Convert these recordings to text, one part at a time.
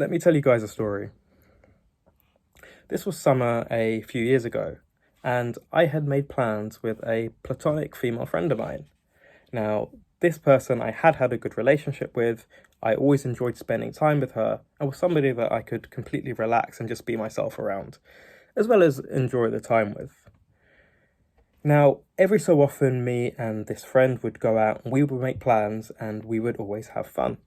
let me tell you guys a story. This was summer a few years ago, and I had made plans with a platonic female friend of mine. Now, this person I had had a good relationship with, I always enjoyed spending time with her, and was somebody that I could completely relax and just be myself around, as well as enjoy the time with. Now, every so often, me and this friend would go out and we would make plans and we would always have fun.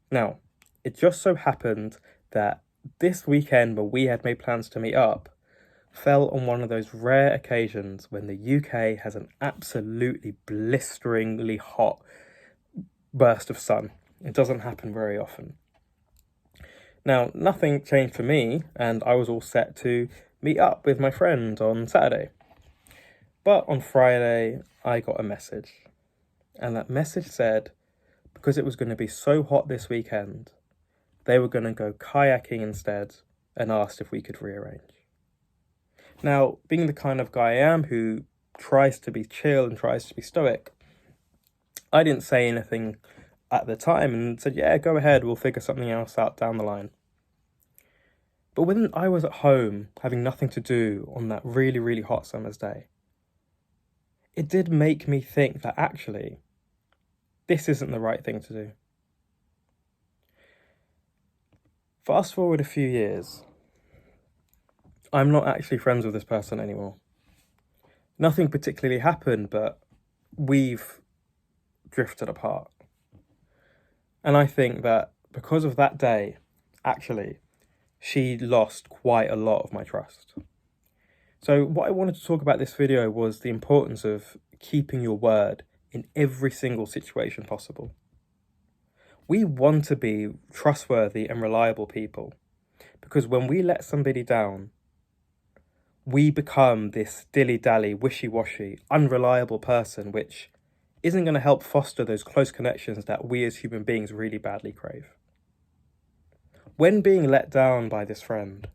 Now, it just so happened that this weekend when we had made plans to meet up fell on one of those rare occasions when the UK has an absolutely blisteringly hot burst of sun. It doesn't happen very often. Now, nothing changed for me, and I was all set to meet up with my friend on Saturday. But on Friday, I got a message, and that message said, because it was going to be so hot this weekend, they were going to go kayaking instead and asked if we could rearrange. Now, being the kind of guy I am who tries to be chill and tries to be stoic, I didn't say anything at the time and said, yeah, go ahead, we'll figure something else out down the line. But when I was at home having nothing to do on that really, really hot summer's day, it did make me think that actually, this isn't the right thing to do. Fast forward a few years, I'm not actually friends with this person anymore. Nothing particularly happened, but we've drifted apart. And I think that because of that day, actually, she lost quite a lot of my trust. So what I wanted to talk about this video was the importance of keeping your word in every single situation possible. We want to be trustworthy and reliable people, because when we let somebody down, we become this dilly-dally, wishy-washy, unreliable person, which isn't going to help foster those close connections that we as human beings really badly crave. When being let down by this friend,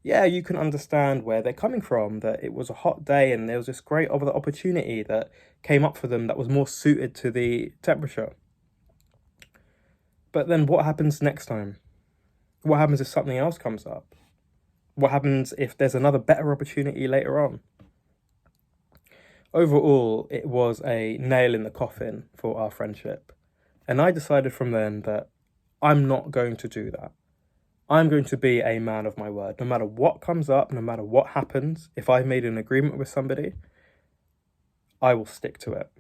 yeah, you can understand where they're coming from, that it was a hot day and there was this great other opportunity that came up for them that was more suited to the temperature. But then what happens next time? What happens if something else comes up? What happens if there's another better opportunity later on? Overall, it was a nail in the coffin for our friendship. And I decided from then that I'm not going to do that. I'm going to be a man of my word. No matter what comes up, no matter what happens, if I've made an agreement with somebody, I will stick to it.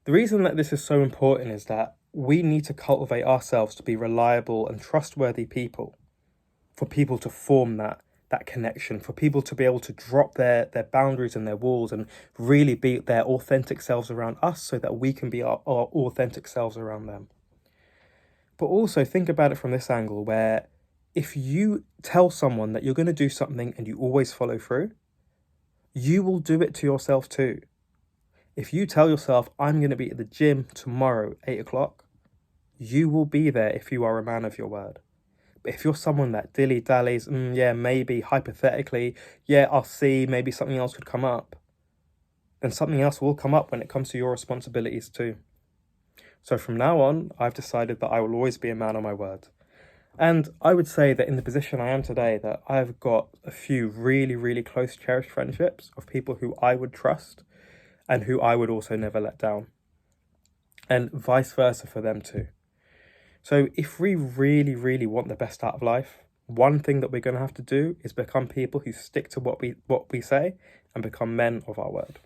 The reason that this is so important is that we need to cultivate ourselves to be reliable and trustworthy people, for people to form that connection, for people to be able to drop their boundaries and their walls and really be their authentic selves around us so that we can be our authentic selves around them. But also think about it from this angle where if you tell someone that you're going to do something and you always follow through, you will do it to yourself too. If you tell yourself, I'm going to be at the gym tomorrow, 8 o'clock, you will be there if you are a man of your word. But if you're someone that dilly-dallies, yeah, maybe, hypothetically, yeah, I'll see, maybe something else could come up, then something else will come up when it comes to your responsibilities too. So from now on, I've decided that I will always be a man of my word. And I would say that in the position I am today, that I've got a few really, really close, cherished friendships of people who I would trust and who I would also never let down. And vice versa for them too. So if we really, really want the best out of life, one thing that we're going to have to do is become people who stick to what we say and become men of our word.